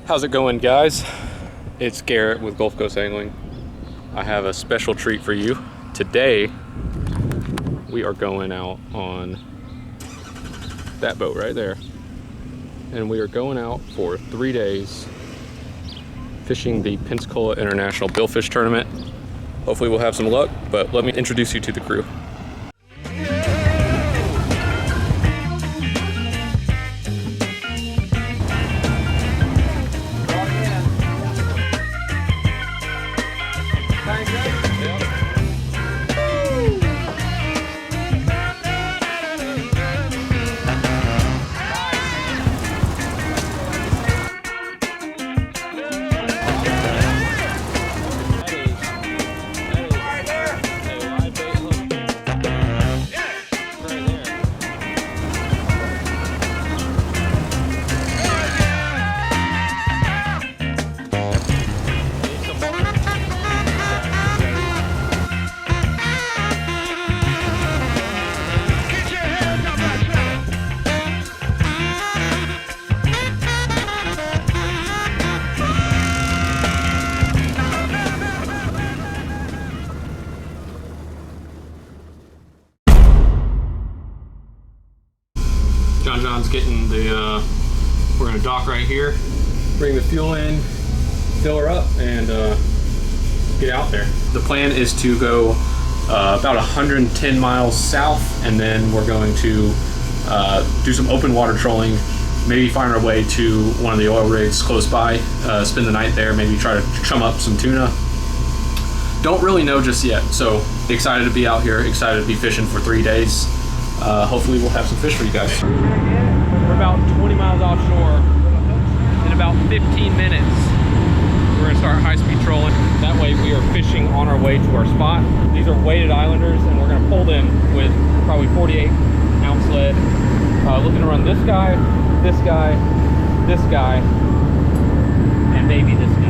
How's it going, guys? It's Garrett with Gulf Coast Angling. I have a special treat for you. Today, we are going out on that boat right there. And we are going out for 3 days fishing the Pensacola International Billfish Tournament. Hopefully we'll have some luck, but let me introduce you to the crew. John's getting the, we're gonna dock right here, bring the fuel in, fill her up, and get out there. The plan is to go about 110 miles south, and then we're going to do some open water trolling, maybe find our way to one of the oil rigs close by, spend the night there, maybe try to chum up some tuna. Don't really know just yet, so excited to be out here, excited to be fishing for 3 days. Hopefully we'll have some fish for you guys. We're about 20 miles offshore. In about 15 minutes, we're gonna start high-speed trolling. That way we are fishing on our way to our spot. These are weighted islanders, and we're gonna pull them with probably 48-ounce lead. Looking to run this guy, this guy, this guy, and maybe this guy.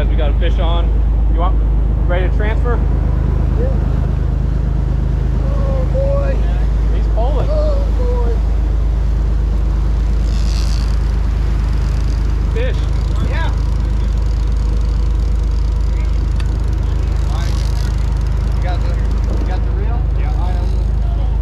We got a fish on. You want ready to transfer? Yeah. Oh boy. He's pulling. Oh boy. Fish. Yeah. You got the reel? Yeah. I am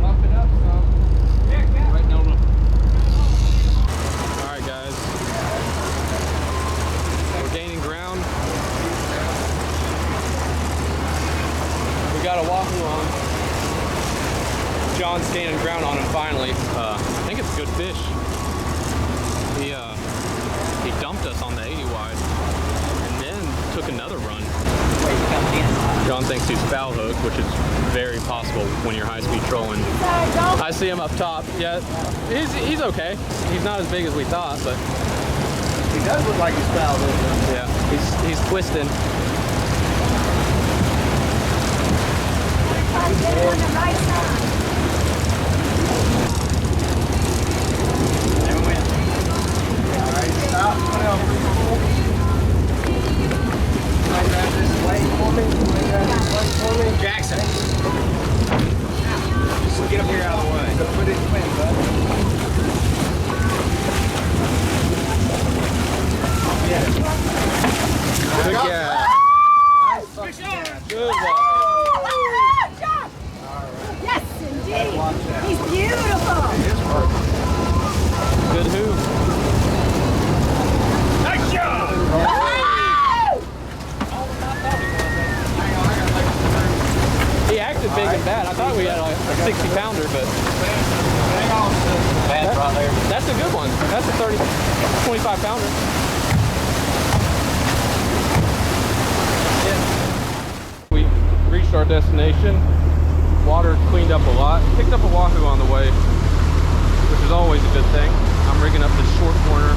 bump it up some. Yeah. Right now. All right, guys. We're gaining ground. We got a wahoo on. John's gaining ground on him finally. I think it's a good fish. He dumped us on the 80 wide and then took another run. John thinks he's foul hook, which is very possible when you're high-speed trolling. I see him up top. Yeah, he's okay. He's not as big as we thought, but He does look like he's foul hook. yeah, he's twisting. Get it on the right side. Never win. All right, stop. Put it over. Grab this weight for me. Grab this weight for me. Jackson. Just get up here out of the way. So put it in wind, bud. Yeah. Good guy. Nice fucking catch. Good one. Yes, indeed. He's beautiful. Good hoop. Nice job. He acted big and bad. I thought we had like a 60 pounder, but that's a good one. That's a 25 pounder. We reached our destination. Water cleaned up a lot. Picked up a wahoo on the way, which is always a good thing. I'm rigging up this short corner.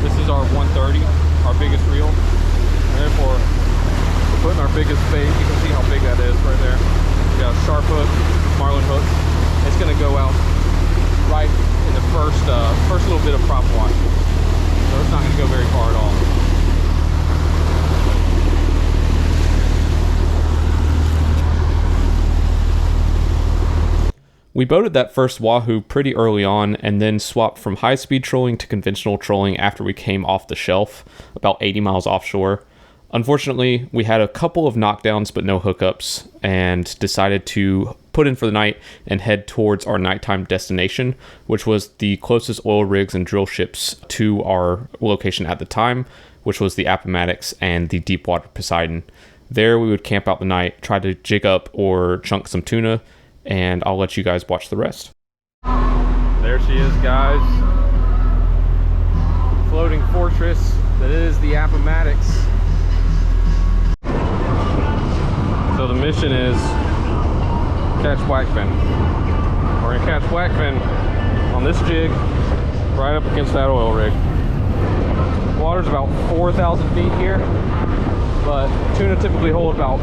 This is our 130, our biggest reel. And therefore, we're putting our biggest bait. You can see how big that is right there. We got a sharp hook, marlin hook. It's gonna go out right in the first little bit of prop wash. So it's not gonna go very far at all. We boated that first wahoo pretty early on and then swapped from high-speed trolling to conventional trolling after we came off the shelf, about 80 miles offshore. Unfortunately, we had a couple of knockdowns but no hookups and decided to put in for the night and head towards our nighttime destination, which was the closest oil rigs and drill ships to our location at the time, which was the Appomattox and the Deepwater Poseidon. There we would camp out the night, try to jig up or chunk some tuna, and I'll let you guys watch the rest. There she is, guys. Floating fortress that is the Appomattox. So the mission is catch blackfin. We're gonna catch blackfin on this jig right up against that oil rig. Water's about 4,000 feet here, but tuna typically hold about,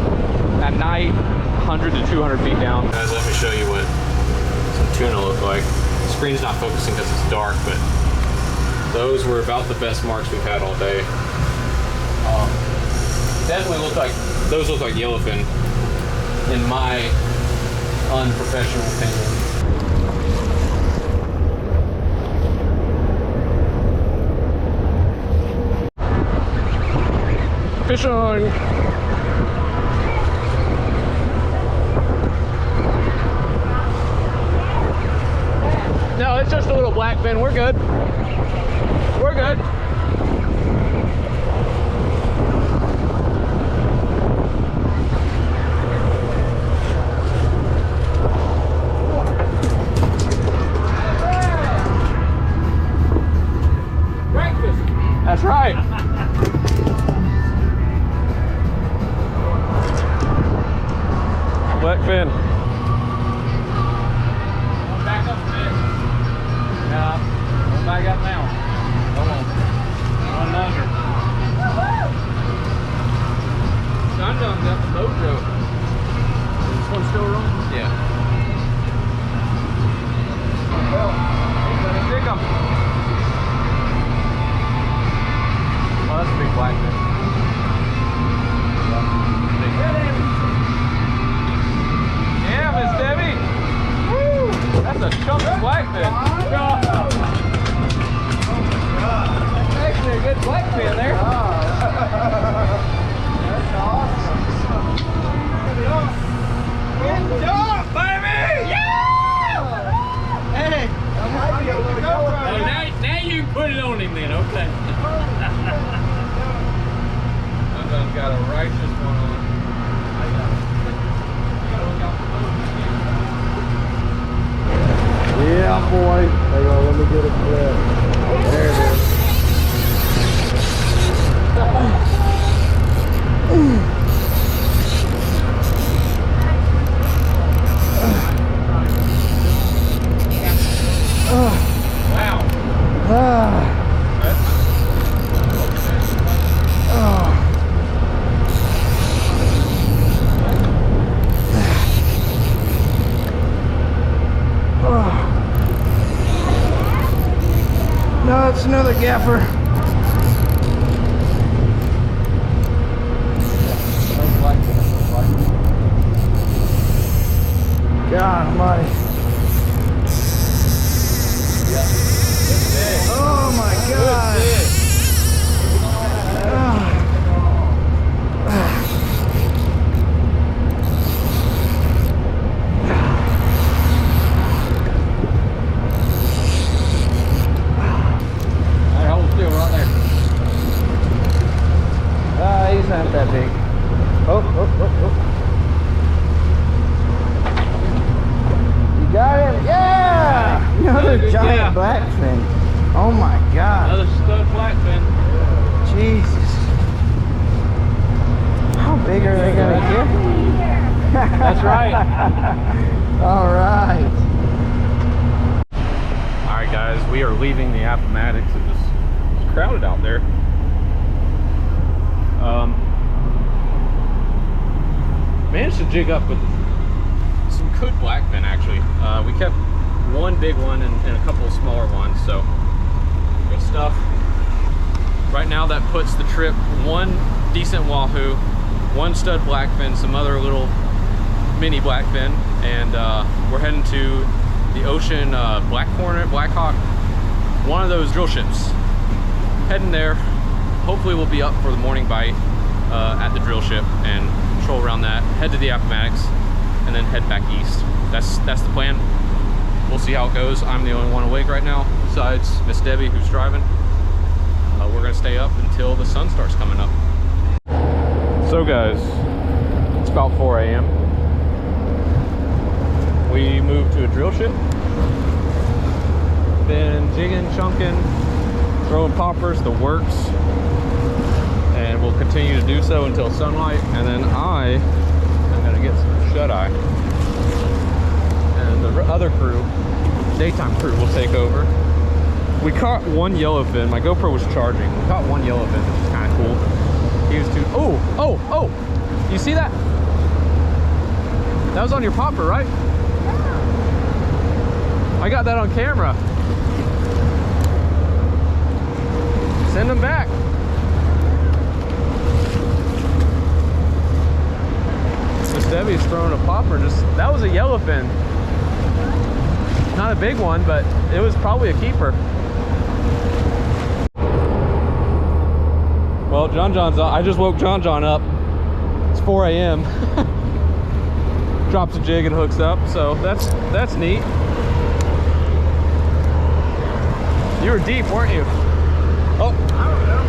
at night, 100 to 200 feet down. Guys, let me show you what some tuna look like. The screen's not focusing because it's dark, but those were about the best marks we've had all day. Definitely those look like yellowfin, in my unprofessional opinion. Fish on! No, it's just a little blackfin. We're good. We're good. That's right. Blackfin. Back up a bit. No, don't back up now. Come on. One under. Sun got the mojo. Is this one still rolling? Yeah. Well, he's gonna stick 'em. Oh, that's a big blackfin. Yeah, Miss Debbie. Woo! That's a chunk of blackfin. That's actually a good blackfin there. That's awesome. Good job, baby! Yeah! Hey, I might be able to go. Now you can put it on him then, okay. I've got a righteous one on. Yeah, boy. Hang on, let me get a clip. There it is. Wow. No, it's another gaffer. God almighty. Oh my God. He's not that big. Oh. You got him? Yeah! Another giant blackfin. Oh my God. Another stud blackfin. Jesus. How big are they gonna get? That's right. All right. All right, guys, we are leaving the Appomattox. It's crowded out there. Managed to jig up with some good blackfin, actually. We kept one big one and a couple of smaller ones, so good stuff. Right now that puts the trip one decent wahoo, one stud blackfin, some other little mini blackfin, and we're heading to the Ocean Black Hornet, Black Hawk, one of those drill ships. Heading there. Hopefully we'll be up for the morning bite at the drill ship and patrol around that, head to the Appomattox, and then head back east. That's the plan. We'll see how it goes. I'm the only one awake right now, besides Miss Debbie, who's driving. We're gonna stay up until the sun starts coming up. So guys, it's about 4 a.m. We moved to a drill ship. Been jigging, chunking, throwing poppers, the works. And we'll continue to do so until sunlight. And then I am gonna get some shut-eye. And the other crew, daytime crew, will take over. We caught one yellowfin. My GoPro was charging. We caught one yellowfin, which is kind of cool. He was too. Oh! You see that? That was on your popper, right? I got that on camera. Send them back. Miss Debbie's throwing a popper. That was a yellowfin. Not a big one, but it was probably a keeper. Well, John's up. I just woke John up. It's 4 a.m. Drops a jig and hooks up, so that's neat. You were deep, weren't you? Oh. I don't know.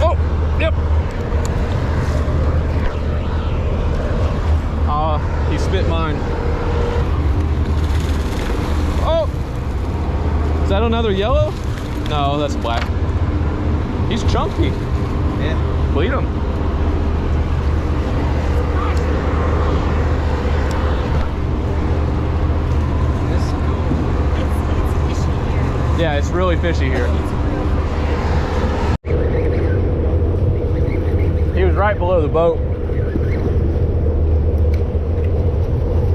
Oh, yep. He spit mine. Oh! Is that another yellow? No, that's black. He's chunky. Yeah. Bleed him. This is cool. It's fishy here. Yeah, it's really fishy here. He was right below the boat.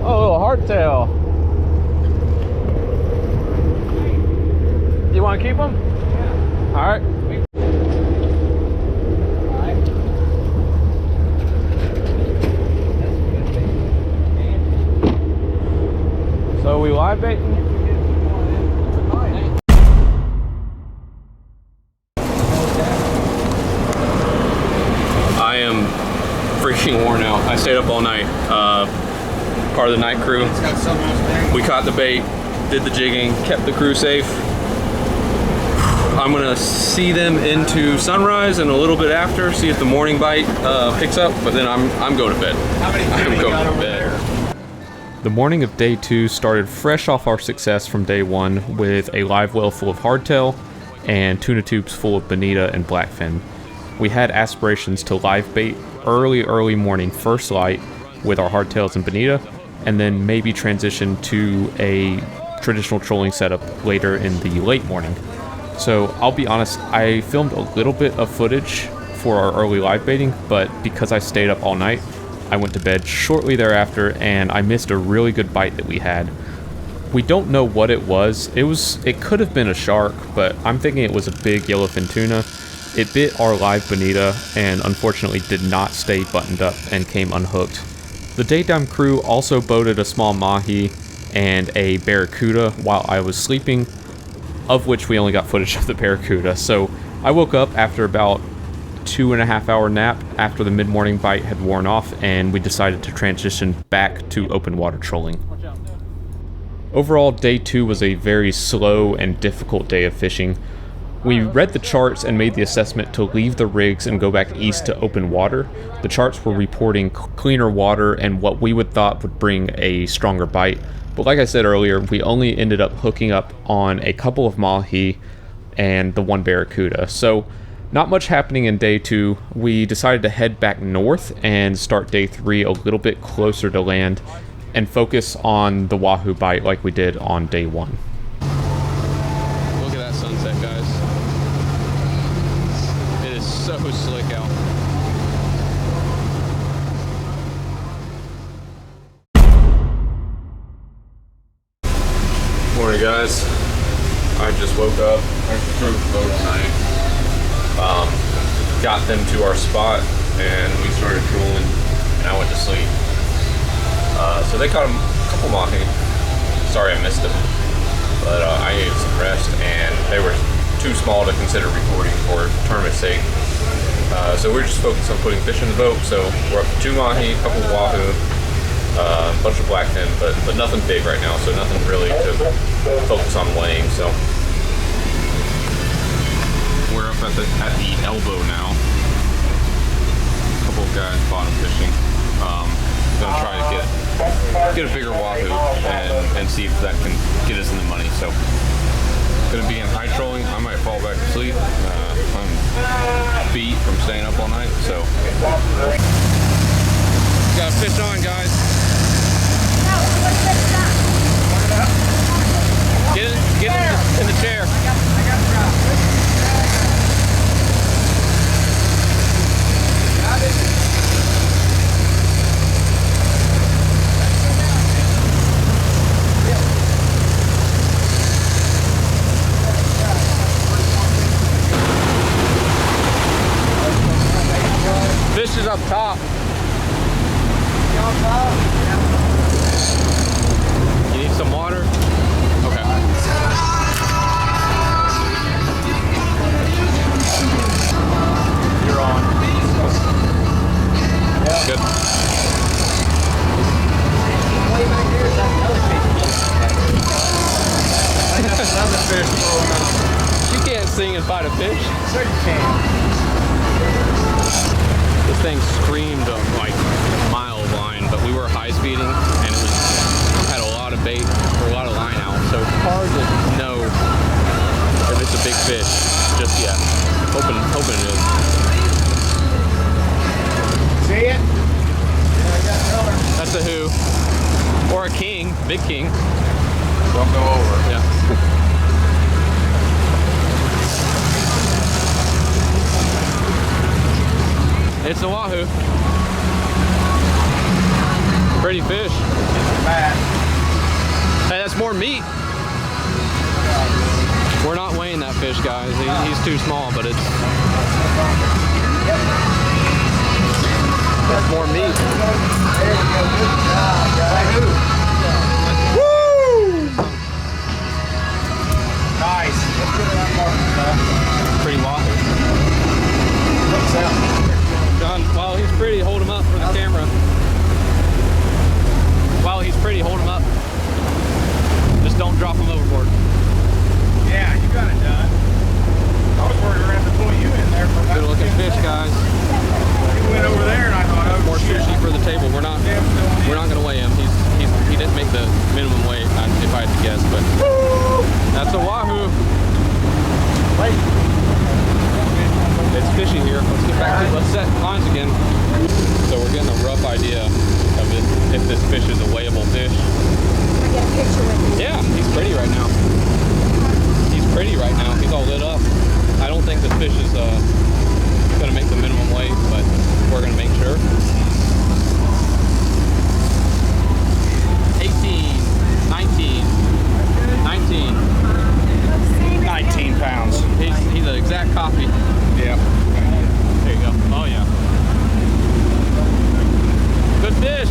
Oh, a little hardtail. You want to keep him? Yeah. All right. So we live baiting? I am freaking worn out. I stayed up all night. Part of the night crew. We caught the bait, did the jigging, kept the crew safe. I'm gonna see them into sunrise and a little bit after, see if the morning bite picks up, but then I'm going to bed. I'm going to bed. The morning of day 2 started fresh off our success from day 1 with a live well full of hardtail and tuna tubes full of bonita and blackfin. We had aspirations to live bait early morning first light with our hardtails and bonita, and then maybe transition to a traditional trolling setup later in the late morning. So I'll be honest, I filmed a little bit of footage for our early live baiting, but because I stayed up all night, I went to bed shortly thereafter and I missed a really good bite that we had. We don't know what it was. It could have been a shark, but I'm thinking it was a big yellowfin tuna. It bit our live bonita and unfortunately did not stay buttoned up and came unhooked. The daytime crew also boated a small mahi and a barracuda while I was sleeping, of which we only got footage of the barracuda. So I woke up after about 2.5 hour nap after the mid-morning bite had worn off, and we decided to transition back to open water trolling. Overall, day 2 was a very slow and difficult day of fishing. We read the charts and made the assessment to leave the rigs and go back east to open water. The charts were reporting cleaner water and what we would thought would bring a stronger bite. But like I said earlier, we only ended up hooking up on a couple of mahi and the one barracuda. So not much happening in day 2. We decided to head back north and start day 3 a little bit closer to land and focus on the wahoo bite like we did on day 1. Look at that sunset, guys. It is so slick out. Morning, guys. I just woke up. I drove the boat tonight. Got them to our spot and we started trolling and I went to sleep. So they caught a couple mahi. sorry I missed them. But I needed some rest, and they were too small to consider recording for tournament's sake. So we're just focused on putting fish in the boat. So we're up to 2 mahi, a couple of wahoo, a bunch of blackfin, but nothing big right now. So nothing really to focus on weighing. So we're up at the elbow now. A couple of guys bottom fishing. Gonna try to get a bigger wahoo and see if that can get us in the money. So gonna be in high trolling. I might fall back to sleep. I'm beat from staying up all night. So got a fish on, guys. Get in the chair. Fish is up top. You need some water? Okay. You're on. Good. Another fish blowing up. You can't sing and fight a fish. Sure you can. This thing screamed of like mile line, but we were high speeding and it had a lot of bait or a lot of line out, so it's hard to know if it's a big fish just yet. Hoping it is. See it? Yeah, I got another. That's a who. Or a king, big king. Don't go over. Yeah. It's a wahoo. Pretty fish. Bad. Hey, that's more meat. We're not weighing that fish, guys. He's too small, but it's... That's more meat. There you go. Good job, guys. Woo! Nice. Let's get it on mark. Pretty wahoo. Looks out. John, while he's pretty, hold him up for the camera. While he's pretty, hold him up. Just don't drop him overboard. Yeah, you got it done. I was worried around to pull you in there for about Good looking fish, guys. You went over there and I thought, oh, More shit. sushi for the table. We're not gonna weigh him. He didn't make the minimum weight, if I had to guess, but that's a wahoo. Wait. It's fishy here. Let's set lines again. So we're getting a rough idea of if this fish is a weighable fish. I get a picture with you. Yeah, he's pretty right now. He's pretty right now. He's all lit up. I don't think this fish is gonna make the minimum weight, but we're gonna make sure. 18, 19, 19. 19 pounds. He's an exact copy. Yeah. There you go. Oh yeah. Good fish.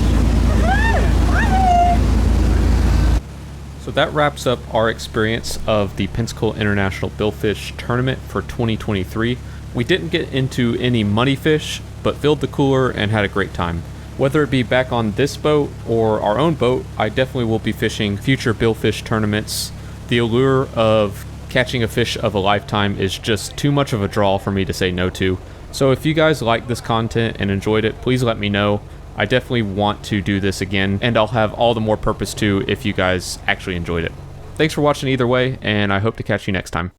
So that wraps up our experience of the Pensacola International Billfish Tournament for 2023. We didn't get into any money fish, but filled the cooler and had a great time. Whether it be back on this boat or our own boat, I definitely will be fishing future billfish tournaments. The allure of catching a fish of a lifetime is just too much of a draw for me to say no to. So if you guys like this content and enjoyed it, please let me know. I definitely want to do this again, and I'll have all the more purpose to if you guys actually enjoyed it. Thanks for watching either way, and I hope to catch you next time.